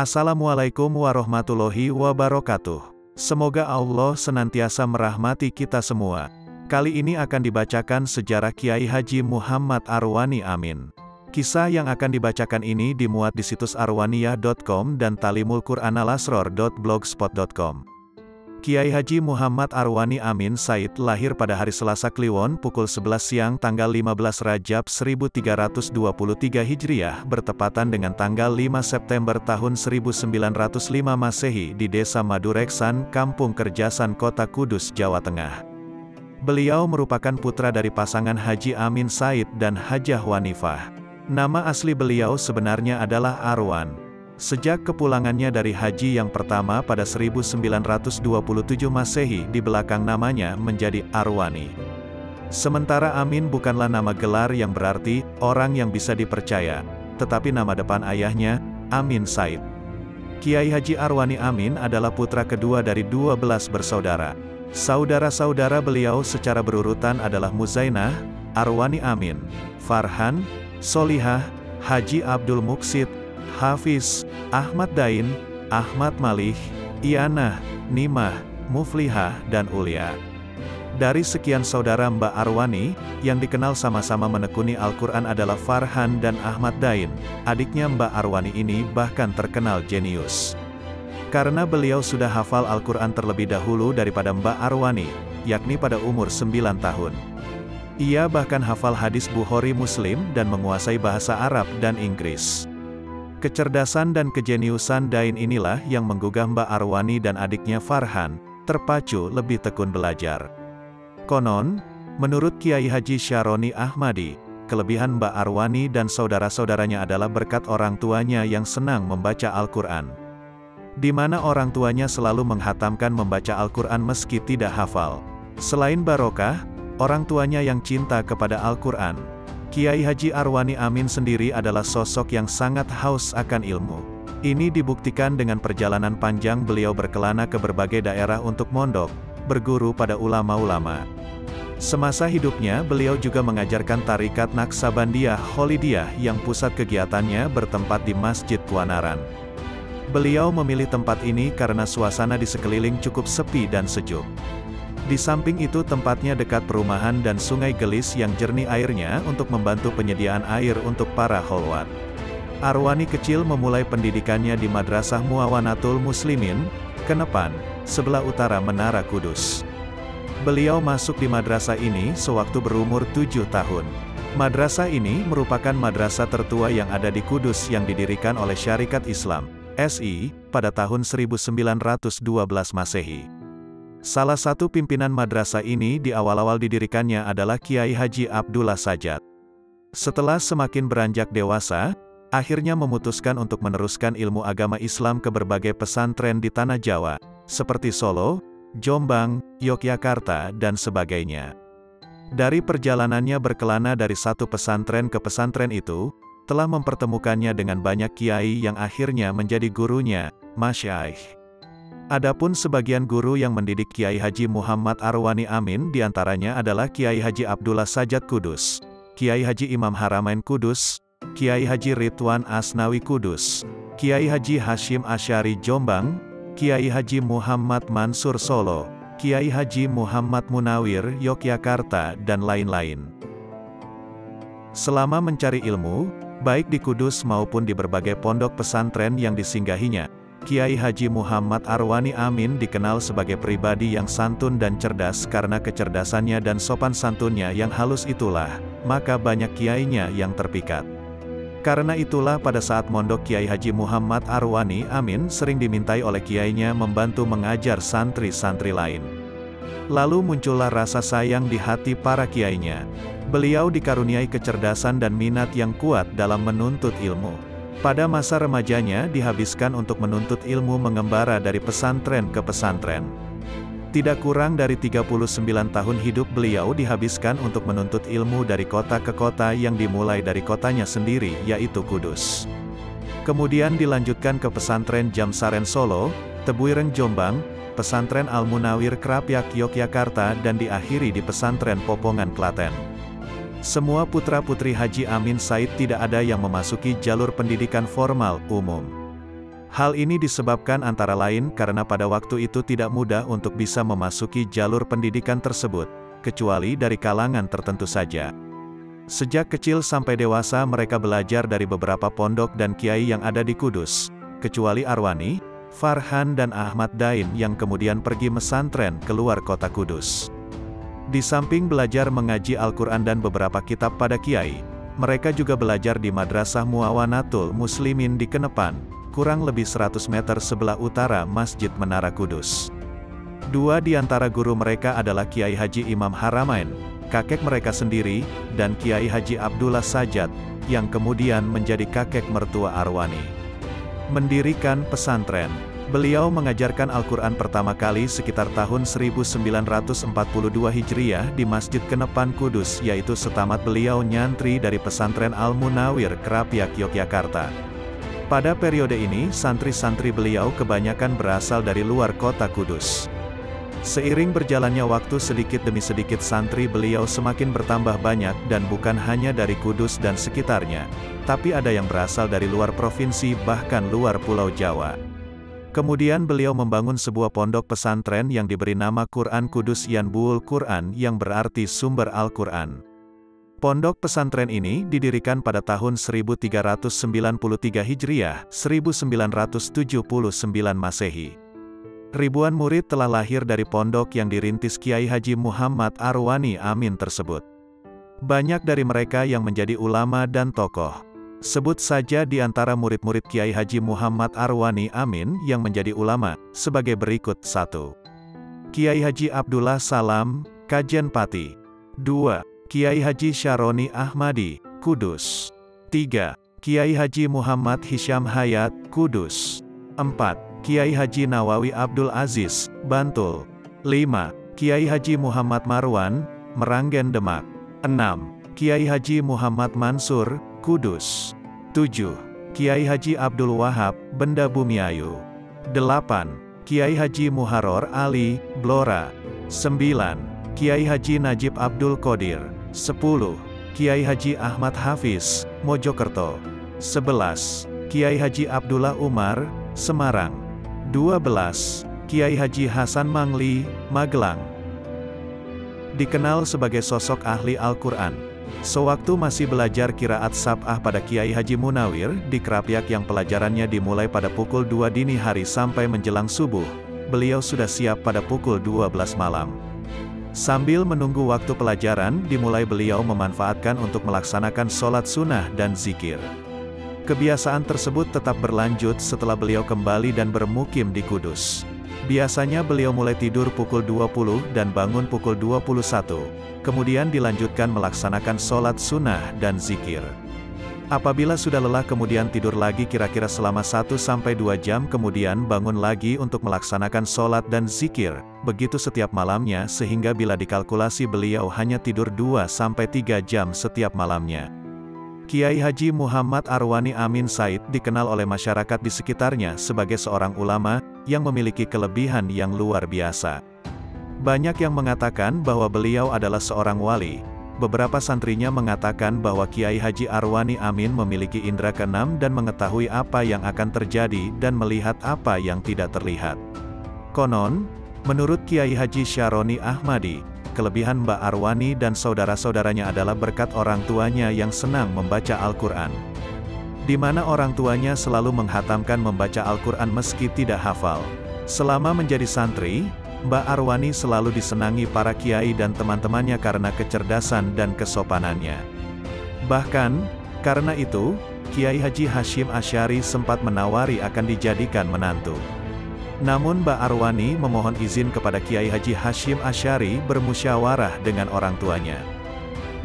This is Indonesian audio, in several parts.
Assalamualaikum warahmatullahi wabarakatuh. Semoga Allah senantiasa merahmati kita semua. Kali ini akan dibacakan sejarah Kiai Haji Muhammad Arwani Amin. Kisah yang akan dibacakan ini dimuat di situs arwaniyah.com dan talimulqur'analasror.blogspot.com. Kiai Haji Muhammad Arwani Amin Said lahir pada hari Selasa Kliwon pukul 11 siang tanggal 15 Rajab 1323 Hijriah bertepatan dengan tanggal 5 September tahun 1905 Masehi di Desa Madureksan, Kampung Kerjasan, Kota Kudus, Jawa Tengah. Beliau merupakan putra dari pasangan Haji Amin Said dan Hajah Wanifah. Nama asli beliau sebenarnya adalah Arwan. Sejak kepulangannya dari haji yang pertama pada 1927 Masehi di belakang namanya menjadi Arwani. Sementara Amin bukanlah nama gelar yang berarti orang yang bisa dipercaya, tetapi nama depan ayahnya, Amin Said. Kiai Haji Arwani Amin adalah putra kedua dari 12 bersaudara. Saudara-saudara beliau secara berurutan adalah Muzainah, Arwani Amin, Farhan, Solihah, Haji Abdul Muksid, Hafiz, Ahmad Dain, Ahmad Malih, Ianah, Nimah, Muflihah, dan Ulia. Dari sekian saudara Mbak Arwani, yang dikenal sama-sama menekuni Al-Quran adalah Farhan dan Ahmad Dain. Adiknya Mbak Arwani ini bahkan terkenal jenius. Karena beliau sudah hafal Al-Quran terlebih dahulu daripada Mbak Arwani, yakni pada umur 9 tahun. Ia bahkan hafal hadis Bukhari Muslim dan menguasai bahasa Arab dan Inggris. Kecerdasan dan kejeniusan Dain inilah yang menggugah Mbak Arwani dan adiknya Farhan, terpacu lebih tekun belajar. Konon, menurut Kiai Haji Syaroni Ahmadi, kelebihan Mbak Arwani dan saudara-saudaranya adalah berkat orang tuanya yang senang membaca Al-Quran. Di mana orang tuanya selalu menghatamkan membaca Al-Quran meski tidak hafal. Selain barokah, orang tuanya yang cinta kepada Al-Quran, Kiai Haji Arwani Amin sendiri adalah sosok yang sangat haus akan ilmu. Ini dibuktikan dengan perjalanan panjang beliau berkelana ke berbagai daerah untuk mondok, berguru pada ulama-ulama. Semasa hidupnya beliau juga mengajarkan tarikat Naksabandiyah Kholidiyah yang pusat kegiatannya bertempat di Masjid Kuanaran. Beliau memilih tempat ini karena suasana di sekeliling cukup sepi dan sejuk. Di samping itu tempatnya dekat perumahan dan sungai Gelis yang jernih airnya untuk membantu penyediaan air untuk para kholwat. Arwani kecil memulai pendidikannya di Madrasah Muawanatul Muslimin, Kenepan, sebelah utara Menara Kudus. Beliau masuk di madrasah ini sewaktu berumur 7 tahun. Madrasah ini merupakan madrasah tertua yang ada di Kudus yang didirikan oleh Syarikat Islam, SI, pada tahun 1912 Masehi. Salah satu pimpinan madrasah ini di awal-awal didirikannya adalah Kiai Haji Abdullah Sajat. Setelah semakin beranjak dewasa, akhirnya memutuskan untuk meneruskan ilmu agama Islam ke berbagai pesantren di Tanah Jawa, seperti Solo, Jombang, Yogyakarta, dan sebagainya. Dari perjalanannya berkelana dari satu pesantren ke pesantren itu, telah mempertemukannya dengan banyak kiai yang akhirnya menjadi gurunya, masyaikh. Adapun sebagian guru yang mendidik Kiai Haji Muhammad Arwani Amin diantaranya adalah Kiai Haji Abdullah Sajat Kudus, Kiai Haji Imam Haramain Kudus, Kiai Haji Ridwan Asnawi Kudus, Kiai Haji Hashim Asyari Jombang, Kiai Haji Muhammad Mansur Solo, Kiai Haji Muhammad Munawir Yogyakarta, dan lain-lain. Selama mencari ilmu, baik di Kudus maupun di berbagai pondok pesantren yang disinggahinya, Kiai Haji Muhammad Arwani Amin dikenal sebagai pribadi yang santun dan cerdas karena kecerdasannya dan sopan santunnya yang halus itulah, maka banyak kiainya yang terpikat. Karena itulah pada saat mondok Kiai Haji Muhammad Arwani Amin sering dimintai oleh kiainya membantu mengajar santri-santri lain. Lalu muncullah rasa sayang di hati para kiainya. Beliau dikaruniai kecerdasan dan minat yang kuat dalam menuntut ilmu. Pada masa remajanya dihabiskan untuk menuntut ilmu mengembara dari pesantren ke pesantren. Tidak kurang dari 39 tahun hidup beliau dihabiskan untuk menuntut ilmu dari kota ke kota yang dimulai dari kotanya sendiri yaitu Kudus. Kemudian dilanjutkan ke pesantren Jamsaren Solo, Tebuireng Jombang, pesantren Al-Munawir Krapyak Yogyakarta dan diakhiri di pesantren Popongan Klaten. Semua putra-putri Haji Amin Said tidak ada yang memasuki jalur pendidikan formal umum. Hal ini disebabkan antara lain karena pada waktu itu tidak mudah untuk bisa memasuki jalur pendidikan tersebut, kecuali dari kalangan tertentu saja. Sejak kecil sampai dewasa mereka belajar dari beberapa pondok dan kiai yang ada di Kudus, kecuali Arwani, Farhan dan Ahmad Dain yang kemudian pergi mesantren keluar kota Kudus. Di samping belajar mengaji Al-Quran dan beberapa kitab pada kiai, mereka juga belajar di Madrasah Muawanatul Muslimin di Kenepan, kurang lebih 100 meter sebelah utara Masjid Menara Kudus. Dua di antara guru mereka adalah Kiai Haji Imam Haramain, kakek mereka sendiri, dan Kiai Haji Abdullah Sajat, yang kemudian menjadi kakek mertua Arwani. Mendirikan pesantren. Beliau mengajarkan Al-Quran pertama kali sekitar tahun 1942 Hijriah di Masjid Kenepan Kudus, yaitu setamat beliau nyantri dari pesantren Al-Munawir Krapyak Yogyakarta. Pada periode ini, santri-santri beliau kebanyakan berasal dari luar kota Kudus. Seiring berjalannya waktu sedikit demi sedikit santri beliau semakin bertambah banyak dan bukan hanya dari Kudus dan sekitarnya, tapi ada yang berasal dari luar provinsi bahkan luar Pulau Jawa. Kemudian beliau membangun sebuah pondok pesantren yang diberi nama Quran Kudus Yanbuul Quran yang berarti sumber Al-Quran. Pondok pesantren ini didirikan pada tahun 1393 Hijriah, 1979 Masehi. Ribuan murid telah lahir dari pondok yang dirintis Kiai Haji Muhammad Arwani Amin tersebut. Banyak dari mereka yang menjadi ulama dan tokoh. Sebut saja di antara murid-murid Kiai Haji Muhammad Arwani Amin yang menjadi ulama, sebagai berikut. 1. Kiai Haji Abdullah Salam, Kajen Pati. 2. Kiai Haji Syaroni Ahmadi, Kudus. 3. Kiai Haji Muhammad Hisham Hayat, Kudus. 4. Kiai Haji Nawawi Abdul Aziz, Bantul. 5. Kiai Haji Muhammad Marwan, Meranggen Demak. 6. Kiai Haji Muhammad Mansur, Kudus. 7. Kiai Haji Abdul Wahab, Benda Bumiayu. 8. Kiai Haji Muharor Ali, Blora. 9. Kiai Haji Najib Abdul Qadir. 10. Kiai Haji Ahmad Hafiz, Mojokerto. 11. Kiai Haji Abdullah Umar, Semarang. 12. Kiai Haji Hasan Mangli, Magelang. Dikenal sebagai sosok ahli Al-Quran. Sewaktu masih belajar qiraat sab'ah pada Kiai Haji Munawir di Krapyak yang pelajarannya dimulai pada pukul 2 dini hari sampai menjelang subuh, beliau sudah siap pada pukul 12 malam. Sambil menunggu waktu pelajaran dimulai, beliau memanfaatkan untuk melaksanakan sholat sunnah dan zikir. Kebiasaan tersebut tetap berlanjut setelah beliau kembali dan bermukim di Kudus. Biasanya beliau mulai tidur pukul 20 dan bangun pukul 21, kemudian dilanjutkan melaksanakan sholat sunnah dan zikir. Apabila sudah lelah kemudian tidur lagi kira-kira selama 1-2 jam kemudian bangun lagi untuk melaksanakan sholat dan zikir, begitu setiap malamnya sehingga bila dikalkulasi beliau hanya tidur 2-3 jam setiap malamnya. Kiai Haji Muhammad Arwani Amin Said dikenal oleh masyarakat di sekitarnya sebagai seorang ulama yang memiliki kelebihan yang luar biasa. Banyak yang mengatakan bahwa beliau adalah seorang wali. Beberapa santrinya mengatakan bahwa Kiai Haji Arwani Amin memiliki indera keenam dan mengetahui apa yang akan terjadi dan melihat apa yang tidak terlihat. Konon, menurut Kiai Haji Syaroni Ahmadi, kelebihan Mbak Arwani dan saudara-saudaranya adalah berkat orang tuanya yang senang membaca Al-Quran. Di mana orang tuanya selalu menghatamkan membaca Al-Quran meski tidak hafal. Selama menjadi santri, Mbak Arwani selalu disenangi para kiai dan teman-temannya karena kecerdasan dan kesopanannya. Bahkan, karena itu, Kiai Haji Hashim Asy'ari sempat menawari akan dijadikan menantu. Namun Mbak Arwani memohon izin kepada Kiai Haji Hashim Asy'ari bermusyawarah dengan orang tuanya.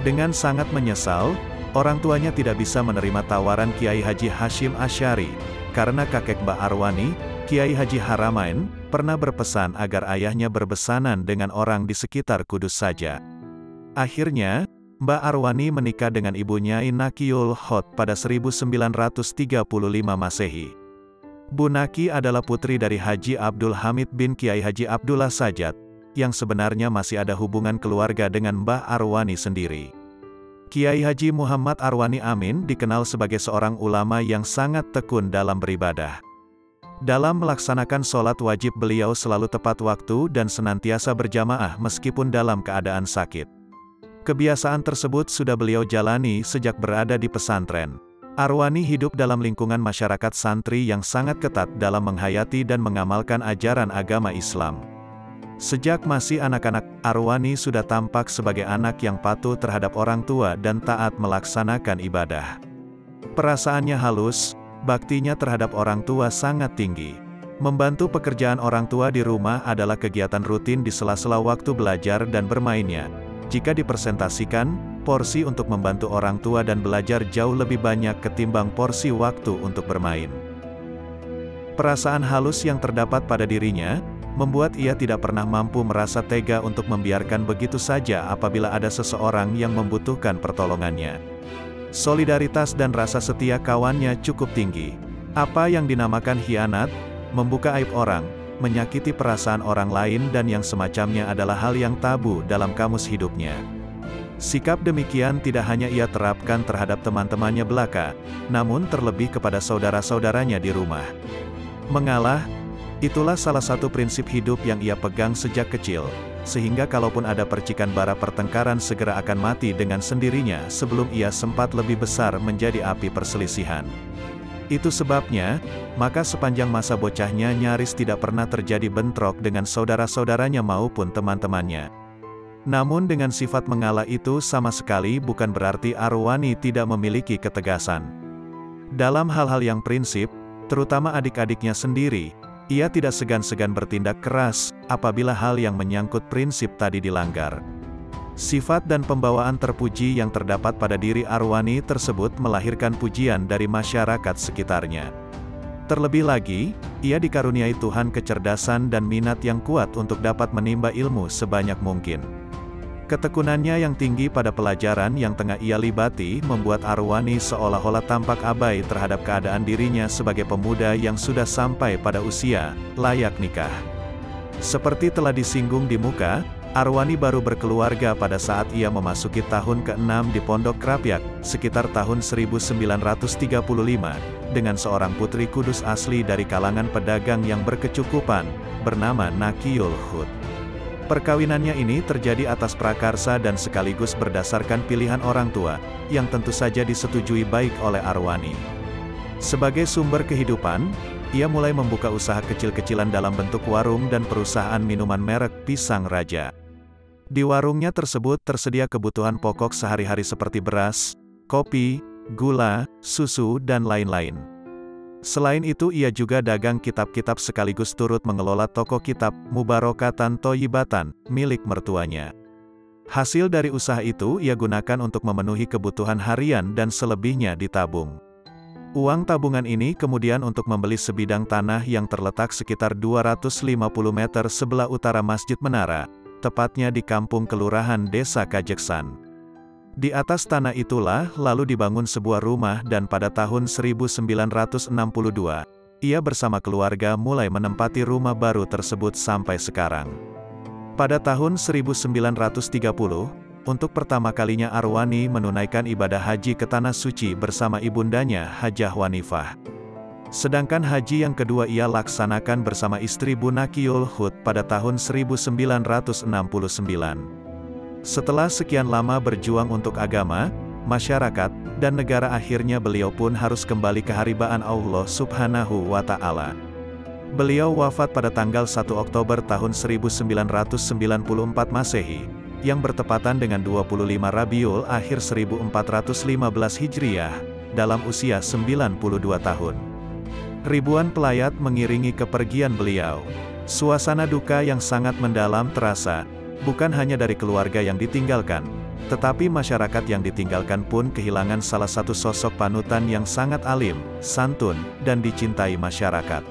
Dengan sangat menyesal, orang tuanya tidak bisa menerima tawaran Kiai Haji Hashim Asy'ari, karena kakek Mbak Arwani, Kiai Haji Haramain, pernah berpesan agar ayahnya berbesanan dengan orang di sekitar Kudus saja. Akhirnya, Mbak Arwani menikah dengan ibunya Inakiyul Hot pada 1935 Masehi. Bu Naki adalah putri dari Haji Abdul Hamid bin Kiai Haji Abdullah Sajat, yang sebenarnya masih ada hubungan keluarga dengan Mbah Arwani sendiri. Kiai Haji Muhammad Arwani Amin dikenal sebagai seorang ulama yang sangat tekun dalam beribadah. Dalam melaksanakan sholat wajib beliau selalu tepat waktu dan senantiasa berjamaah meskipun dalam keadaan sakit. Kebiasaan tersebut sudah beliau jalani sejak berada di pesantren. Arwani hidup dalam lingkungan masyarakat santri yang sangat ketat dalam menghayati dan mengamalkan ajaran agama Islam. Sejak masih anak-anak, Arwani sudah tampak sebagai anak yang patuh terhadap orang tua dan taat melaksanakan ibadah. Perasaannya halus, baktinya terhadap orang tua sangat tinggi. Membantu pekerjaan orang tua di rumah adalah kegiatan rutin di sela-sela waktu belajar dan bermainnya. Jika dipresentasikan, porsi untuk membantu orang tua dan belajar jauh lebih banyak ketimbang porsi waktu untuk bermain. Perasaan halus yang terdapat pada dirinya, membuat ia tidak pernah mampu merasa tega untuk membiarkan begitu saja apabila ada seseorang yang membutuhkan pertolongannya. Solidaritas dan rasa setia kawannya cukup tinggi. Apa yang dinamakan khianat, membuka aib orang, menyakiti perasaan orang lain dan yang semacamnya adalah hal yang tabu dalam kamus hidupnya. Sikap demikian tidak hanya ia terapkan terhadap teman-temannya belaka, namun terlebih kepada saudara-saudaranya di rumah. Mengalah, itulah salah satu prinsip hidup yang ia pegang sejak kecil, sehingga kalaupun ada percikan bara pertengkaran segera akan mati dengan sendirinya sebelum ia sempat lebih besar menjadi api perselisihan. Itu sebabnya, maka sepanjang masa bocahnya nyaris tidak pernah terjadi bentrok dengan saudara-saudaranya maupun teman-temannya. Namun dengan sifat mengalah itu sama sekali bukan berarti Arwani tidak memiliki ketegasan. Dalam hal-hal yang prinsip, terutama adik-adiknya sendiri, ia tidak segan-segan bertindak keras, apabila hal yang menyangkut prinsip tadi dilanggar. Sifat dan pembawaan terpuji yang terdapat pada diri Arwani tersebut melahirkan pujian dari masyarakat sekitarnya. Terlebih lagi, ia dikaruniai Tuhan kecerdasan dan minat yang kuat untuk dapat menimba ilmu sebanyak mungkin. Ketekunannya yang tinggi pada pelajaran yang tengah ia libati membuat Arwani seolah-olah tampak abai terhadap keadaan dirinya sebagai pemuda yang sudah sampai pada usia layak nikah. Seperti telah disinggung di muka, Arwani baru berkeluarga pada saat ia memasuki tahun ke-6 di Pondok Krapyak, sekitar tahun 1935, dengan seorang putri kudus asli dari kalangan pedagang yang berkecukupan, bernama Nakiyul Hud. Perkawinannya ini terjadi atas prakarsa dan sekaligus berdasarkan pilihan orang tua, yang tentu saja disetujui baik oleh Arwani. Sebagai sumber kehidupan, ia mulai membuka usaha kecil-kecilan dalam bentuk warung dan perusahaan minuman merek Pisang Raja. Di warungnya tersebut tersedia kebutuhan pokok sehari-hari seperti beras, kopi, gula, susu dan lain-lain. Selain itu ia juga dagang kitab-kitab sekaligus turut mengelola toko kitab, Mubarokatan Toyibatan, milik mertuanya. Hasil dari usaha itu ia gunakan untuk memenuhi kebutuhan harian dan selebihnya ditabung. Uang tabungan ini kemudian untuk membeli sebidang tanah yang terletak sekitar 250 meter sebelah utara Masjid Menara, tepatnya di kampung kelurahan Desa Kajeksan. Di atas tanah itulah lalu dibangun sebuah rumah dan pada tahun 1962, ia bersama keluarga mulai menempati rumah baru tersebut sampai sekarang. Pada tahun 1930, untuk pertama kalinya Arwani menunaikan ibadah haji ke Tanah Suci bersama ibundanya Hajah Wanifah. Sedangkan haji yang kedua ia laksanakan bersama istri Nakiyul Hud pada tahun 1969. Setelah sekian lama berjuang untuk agama, masyarakat, dan negara akhirnya beliau pun harus kembali ke haribaan Allah Subhanahu wa Ta'ala. Beliau wafat pada tanggal 1 Oktober tahun 1994 Masehi, yang bertepatan dengan 25 Rabiul Akhir 1415 Hijriah, dalam usia 92 tahun. Ribuan pelayat mengiringi kepergian beliau. Suasana duka yang sangat mendalam terasa, bukan hanya dari keluarga yang ditinggalkan, tetapi masyarakat yang ditinggalkan pun kehilangan salah satu sosok panutan yang sangat alim, santun, dan dicintai masyarakat.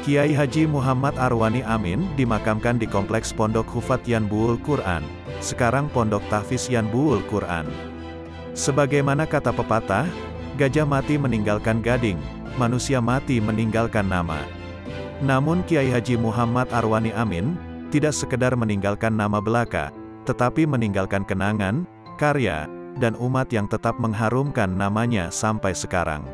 Kiai Haji Muhammad Arwani Amin dimakamkan di Kompleks Pondok Hufat Yanbuul Quran, sekarang Pondok Tahfiz Yanbuul Quran. Sebagaimana kata pepatah, gajah mati meninggalkan gading, manusia mati meninggalkan nama. Namun Kiai Haji Muhammad Arwani Amin tidak sekedar meninggalkan nama belaka, tetapi meninggalkan kenangan, karya, dan umat yang tetap mengharumkan namanya sampai sekarang.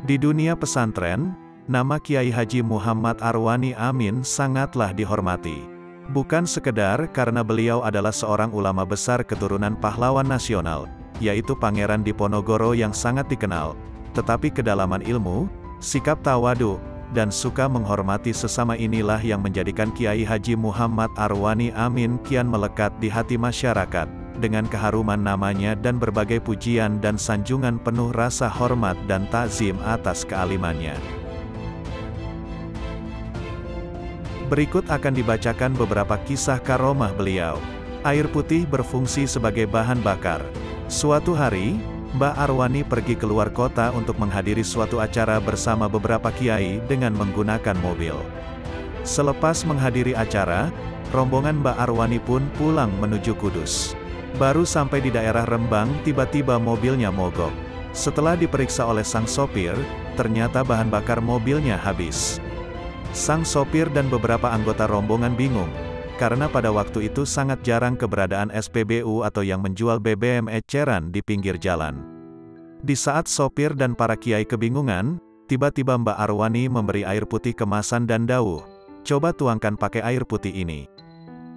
Di dunia pesantren, nama Kiai Haji Muhammad Arwani Amin sangatlah dihormati. Bukan sekedar karena beliau adalah seorang ulama besar keturunan pahlawan nasional, yaitu Pangeran Diponegoro yang sangat dikenal, tetapi kedalaman ilmu, sikap tawadu, dan suka menghormati sesama inilah yang menjadikan Kiai Haji Muhammad Arwani Amin kian melekat di hati masyarakat, dengan keharuman namanya dan berbagai pujian dan sanjungan penuh rasa hormat dan takzim atas kealimannya. Berikut akan dibacakan beberapa kisah karomah beliau. Air putih berfungsi sebagai bahan bakar. Suatu hari, Mbah Arwani pergi keluar kota untuk menghadiri suatu acara bersama beberapa kiai dengan menggunakan mobil. Selepas menghadiri acara, rombongan Mbah Arwani pun pulang menuju Kudus. Baru sampai di daerah Rembang, tiba-tiba mobilnya mogok. Setelah diperiksa oleh sang sopir, ternyata bahan bakar mobilnya habis. Sang sopir dan beberapa anggota rombongan bingung, karena pada waktu itu sangat jarang keberadaan SPBU atau yang menjual BBM eceran di pinggir jalan. Di saat sopir dan para kiai kebingungan, tiba-tiba Mbak Arwani memberi air putih kemasan dan dawuh, "Coba tuangkan pakai air putih ini."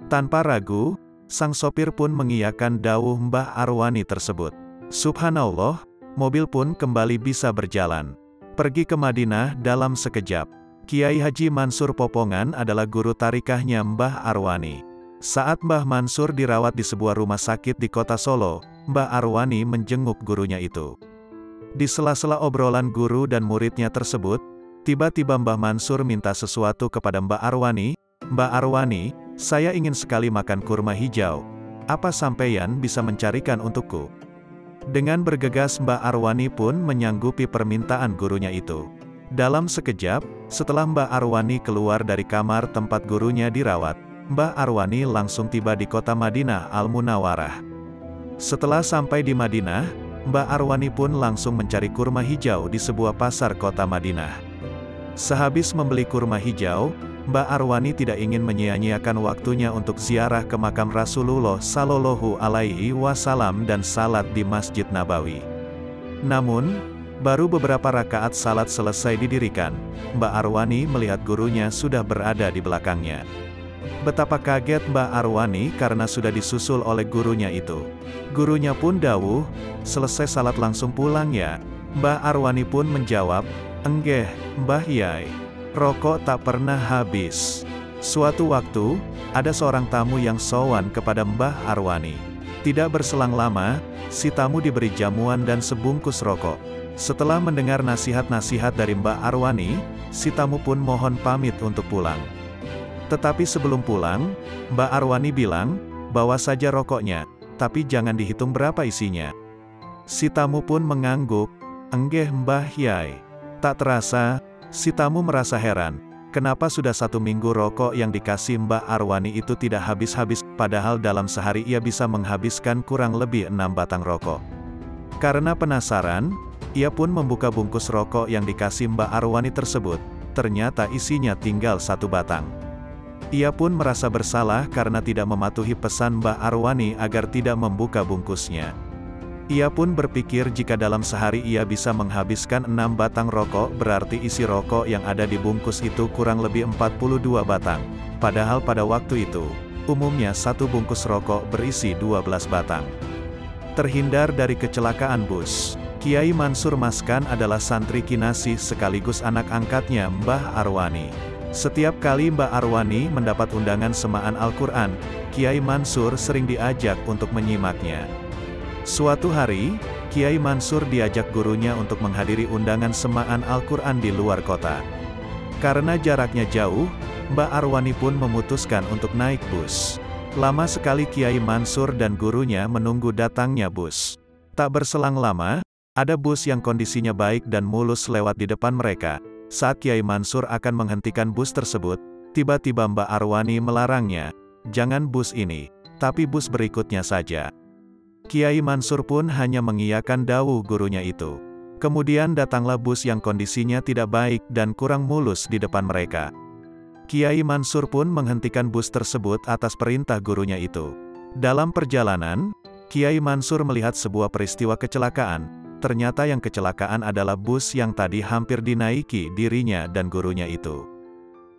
Tanpa ragu, sang sopir pun mengiyakan dawuh Mbah Arwani tersebut. Subhanallah, mobil pun kembali bisa berjalan. Pergi ke Madinah dalam sekejap. Kiai Haji Mansur Popongan adalah guru tarikahnya Mbah Arwani. Saat Mbah Mansur dirawat di sebuah rumah sakit di kota Solo, Mbah Arwani menjenguk gurunya itu. Di sela-sela obrolan guru dan muridnya tersebut, tiba-tiba Mbah Mansur minta sesuatu kepada Mbah Arwani. "Mbah Arwani, saya ingin sekali makan kurma hijau. Apa sampeyan bisa mencarikan untukku?" Dengan bergegas Mbah Arwani pun menyanggupi permintaan gurunya itu. Dalam sekejap, setelah Mbah Arwani keluar dari kamar tempat gurunya dirawat, Mbah Arwani langsung tiba di kota Madinah Al-Munawwarah. Setelah sampai di Madinah, Mbah Arwani pun langsung mencari kurma hijau di sebuah pasar kota Madinah. Sehabis membeli kurma hijau, Mbah Arwani tidak ingin menyia-nyiakan waktunya untuk ziarah ke makam Rasulullah Shallallahu Alaihi Wasallam dan salat di Masjid Nabawi. Namun, baru beberapa rakaat salat selesai didirikan, Mbah Arwani melihat gurunya sudah berada di belakangnya. Betapa kaget Mbah Arwani karena sudah disusul oleh gurunya itu. Gurunya pun dawuh, "Selesai salat langsung pulang ya?" Mbah Arwani pun menjawab, "Enggeh, Mbah Yai. Rokok tak pernah habis." Suatu waktu, ada seorang tamu yang sowan kepada Mbah Arwani. Tidak berselang lama, si tamu diberi jamuan dan sebungkus rokok. Setelah mendengar nasihat-nasihat dari Mbah Arwani, si tamu pun mohon pamit untuk pulang. Tetapi sebelum pulang, Mbah Arwani bilang, "Bawa saja rokoknya, tapi jangan dihitung berapa isinya." Si tamu pun mengangguk, "Enggeh Mbah Yai." Tak terasa, si tamu merasa heran, kenapa sudah 1 minggu rokok yang dikasih Mbah Arwani itu tidak habis-habis, padahal dalam sehari ia bisa menghabiskan kurang lebih 6 batang rokok. Karena penasaran, ia pun membuka bungkus rokok yang dikasih Mbah Arwani tersebut, ternyata isinya tinggal 1 batang. Ia pun merasa bersalah karena tidak mematuhi pesan Mbah Arwani agar tidak membuka bungkusnya. Ia pun berpikir jika dalam sehari ia bisa menghabiskan 6 batang rokok, berarti isi rokok yang ada di bungkus itu kurang lebih 42 batang. Padahal pada waktu itu, umumnya 1 bungkus rokok berisi 12 batang. Terhindar dari kecelakaan bus, Kiai Mansur Maskan adalah santri kinasih sekaligus anak angkatnya Mbah Arwani. Setiap kali Mbah Arwani mendapat undangan semaan Al-Quran, Kiai Mansur sering diajak untuk menyimaknya. Suatu hari, Kiai Mansur diajak gurunya untuk menghadiri undangan semaan Al-Quran di luar kota. Karena jaraknya jauh, Mbah Arwani pun memutuskan untuk naik bus. Lama sekali Kiai Mansur dan gurunya menunggu datangnya bus. Tak berselang lama, ada bus yang kondisinya baik dan mulus lewat di depan mereka. Saat Kiai Mansur akan menghentikan bus tersebut, tiba-tiba Mbah Arwani melarangnya, "Jangan bus ini, tapi bus berikutnya saja." Kiai Mansur pun hanya mengiyakan dawuh gurunya itu. Kemudian datanglah bus yang kondisinya tidak baik dan kurang mulus di depan mereka. Kiai Mansur pun menghentikan bus tersebut atas perintah gurunya itu. Dalam perjalanan, Kiai Mansur melihat sebuah peristiwa kecelakaan. ternyata yang kecelakaan adalah bus yang tadi hampir dinaiki dirinya dan gurunya itu.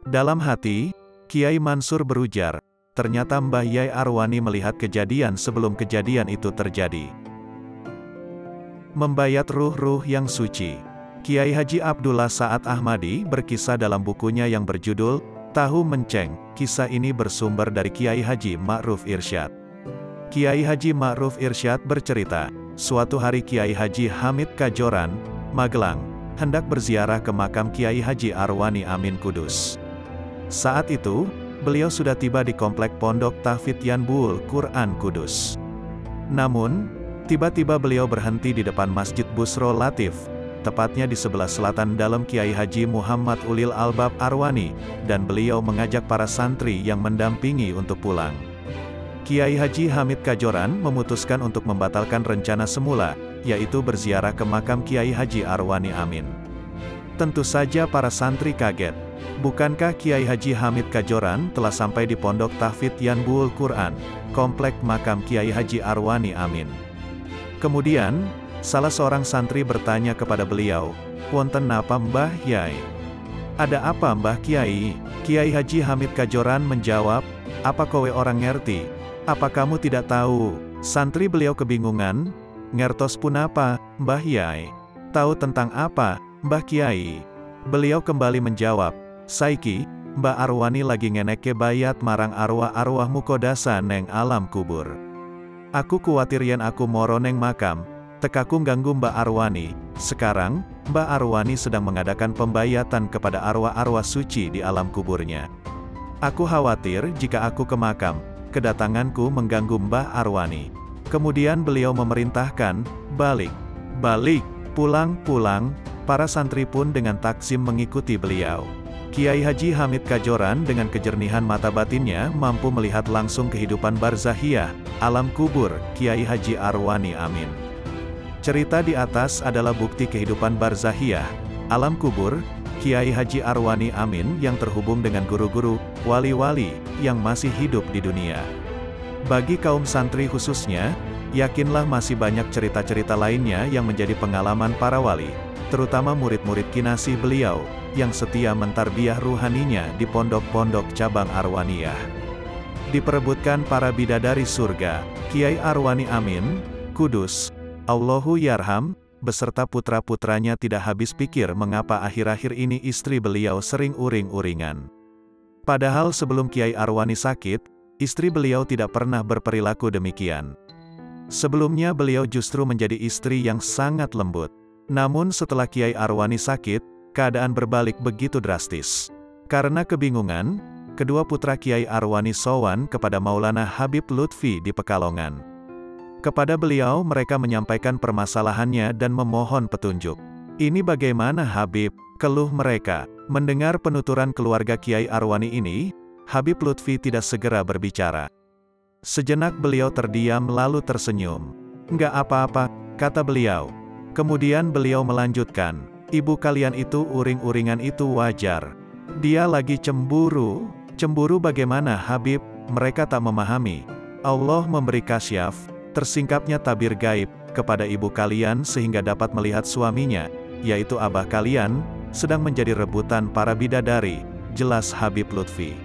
Dalam hati, Kiai Mansur berujar, ternyata Mbah Yai Arwani melihat kejadian sebelum kejadian itu terjadi. Membayat ruh-ruh yang suci. Kiai Haji Abdullah Sa'ad Ahmadi berkisah dalam bukunya yang berjudul Tahu Menceng. Kisah ini bersumber dari Kiai Haji Ma'ruf Irsyad. Kiai Haji Ma'ruf Irsyad bercerita, suatu hari Kiai Haji Hamid Kajoran, Magelang, hendak berziarah ke makam Kiai Haji Arwani Amin Kudus. Saat itu, beliau sudah tiba di komplek Pondok Tahfidz Yanbu'ul Quran Kudus. Namun, tiba-tiba beliau berhenti di depan Masjid Busro Latif, tepatnya di sebelah selatan dalam Kiai Haji Muhammad Ulil Albab Arwani, dan beliau mengajak para santri yang mendampingi untuk pulang. Kiai Haji Hamid Kajoran memutuskan untuk membatalkan rencana semula, yaitu berziarah ke makam Kiai Haji Arwani Amin. Tentu saja para santri kaget. Bukankah Kiai Haji Hamid Kajoran telah sampai di Pondok Tahfidz Yanbu'ul Quran, komplek makam Kiai Haji Arwani Amin? Kemudian, salah seorang santri bertanya kepada beliau, "Wonten napa Mbah Yai?" "Ada apa Mbah Kiai?" Kiai Haji Hamid Kajoran menjawab, "Apa kowe orang ngerti? Apa kamu tidak tahu?" Santri beliau kebingungan, "Ngertos punapa, Mbah Yai? Tahu tentang apa, Mbah Kiai?" Beliau kembali menjawab, "Saiki, Mbah Arwani lagi ngeneke bayat marang arwah-arwah mukodasa neng alam kubur. Aku kuwatir yen aku moro neng makam, tekaku ganggu Mbah Arwani. Sekarang, Mbah Arwani sedang mengadakan pembayatan kepada arwah-arwah suci di alam kuburnya. Aku khawatir jika aku ke makam, kedatanganku mengganggu Mbah Arwani." Kemudian beliau memerintahkan, "Balik, balik, pulang." Para santri pun dengan takzim mengikuti beliau. Kiai Haji Hamid Kajoran dengan kejernihan mata batinnya mampu melihat langsung kehidupan barzahiyah, alam kubur, Kiai Haji Arwani Amin. Cerita di atas adalah bukti kehidupan barzahiyah, alam kubur, Kiai Haji Arwani Amin yang terhubung dengan guru-guru, wali-wali, yang masih hidup di dunia. Bagi kaum santri khususnya, yakinlah masih banyak cerita-cerita lainnya yang menjadi pengalaman para wali, terutama murid-murid kinasih beliau, yang setia mentarbiyah ruhaninya di pondok-pondok cabang Arwaniyah. Diperebutkan para bidadari surga, Kiai Arwani Amin, Kudus, Allahu Yarham, beserta putra-putranya tidak habis pikir mengapa akhir-akhir ini istri beliau sering uring-uringan. Padahal sebelum Kiai Arwani sakit, istri beliau tidak pernah berperilaku demikian. Sebelumnya beliau justru menjadi istri yang sangat lembut. Namun setelah Kiai Arwani sakit, keadaan berbalik begitu drastis. Karena kebingungan, kedua putra Kiai Arwani sowan kepada Maulana Habib Lutfi di Pekalongan. Kepada beliau mereka menyampaikan permasalahannya dan memohon petunjuk. "Ini bagaimana Habib?" keluh mereka. Mendengar penuturan keluarga Kiai Arwani ini, Habib Lutfi tidak segera berbicara. Sejenak beliau terdiam lalu tersenyum. "Nggak apa-apa," kata beliau. Kemudian beliau melanjutkan, "Ibu kalian itu uring-uringan itu wajar. Dia lagi cemburu." "Cemburu bagaimana Habib?" Mereka tak memahami. "Allah memberi kasyaf, tersingkapnya tabir gaib, kepada ibu kalian sehingga dapat melihat suaminya, yaitu abah kalian, sedang menjadi rebutan para bidadari," jelas Habib Lutfi.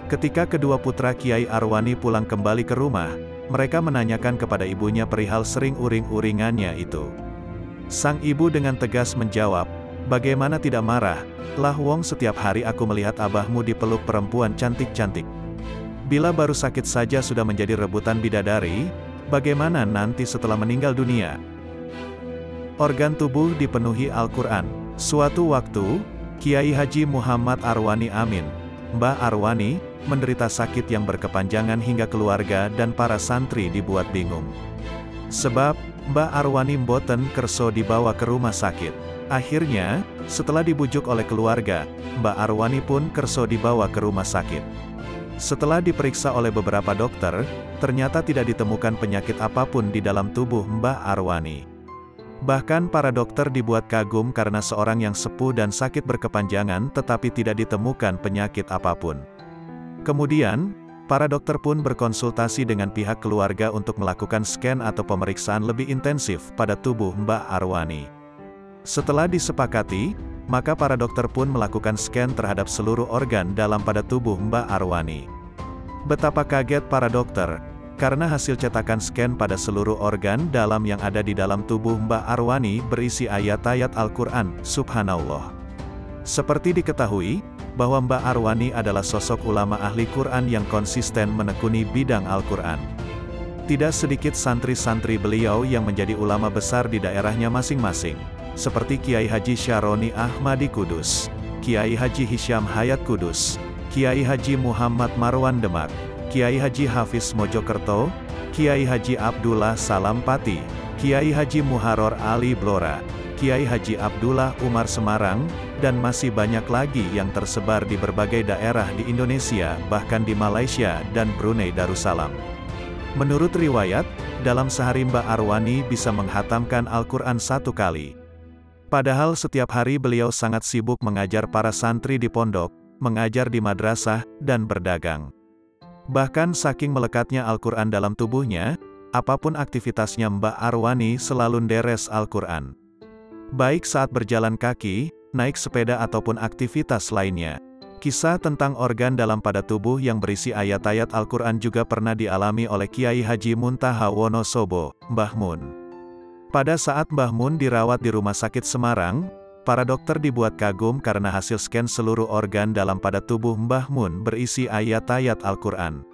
Ketika kedua putra Kiai Arwani pulang kembali ke rumah, mereka menanyakan kepada ibunya perihal sering uring-uringannya itu. Sang ibu dengan tegas menjawab, "Bagaimana tidak marah? Lah wong setiap hari aku melihat abahmu dipeluk perempuan cantik-cantik. Bila baru sakit saja sudah menjadi rebutan bidadari, bagaimana nanti setelah meninggal dunia?" Organ tubuh dipenuhi Al-Quran. Suatu waktu, Kiai Haji Muhammad Arwani Amin, Mbah Arwani, menderita sakit yang berkepanjangan hingga keluarga dan para santri dibuat bingung. Sebab, Mbah Arwani mboten kerso dibawa ke rumah sakit. Akhirnya, setelah dibujuk oleh keluarga, Mbah Arwani pun kerso dibawa ke rumah sakit. Setelah diperiksa oleh beberapa dokter, ternyata tidak ditemukan penyakit apapun di dalam tubuh Mbah Arwani. Bahkan para dokter dibuat kagum karena seorang yang sepuh dan sakit berkepanjangan tetapi tidak ditemukan penyakit apapun. Kemudian, Para dokter pun berkonsultasi dengan pihak keluarga untuk melakukan scan atau pemeriksaan lebih intensif pada tubuh Mbak Arwani. Setelah disepakati, maka para dokter pun melakukan scan terhadap seluruh organ dalam pada tubuh Mbak Arwani. Betapa kaget para dokter, karena hasil cetakan scan pada seluruh organ dalam yang ada di dalam tubuh Mbak Arwani berisi ayat-ayat Al-Quran, subhanallah. Seperti diketahui, bahwa Mbak Arwani adalah sosok ulama ahli Quran yang konsisten menekuni bidang Al-Quran. Tidak sedikit santri-santri beliau yang menjadi ulama besar di daerahnya masing-masing, seperti Kiai Haji Syaroni Ahmadi Kudus, Kiai Haji Hisham Hayat Kudus, Kiai Haji Muhammad Marwan Demak, Kiai Haji Hafiz Mojokerto, Kiai Haji Abdullah Salampati, Kiai Haji Muharor Ali Blora, Kiai Haji Abdullah Umar Semarang, dan masih banyak lagi yang tersebar di berbagai daerah di Indonesia, bahkan di Malaysia dan Brunei Darussalam. Menurut riwayat, dalam sehari Mbak Arwani bisa menghatamkan Al-Quran 1 kali. Padahal setiap hari beliau sangat sibuk mengajar para santri di pondok, mengajar di madrasah, dan berdagang. Bahkan saking melekatnya Al-Quran dalam tubuhnya, apapun aktivitasnya Mbak Arwani selalu nderes Al-Quran. Baik saat berjalan kaki, naik sepeda ataupun aktivitas lainnya. Kisah tentang organ dalam pada tubuh yang berisi ayat-ayat Al-Quran juga pernah dialami oleh Kiai Haji Muntaha Wonosobo, Mbah Mun. Pada saat Mbah Mun dirawat di Rumah Sakit Semarang, para dokter dibuat kagum karena hasil scan seluruh organ dalam pada tubuh Mbah Mun berisi ayat-ayat Al-Quran.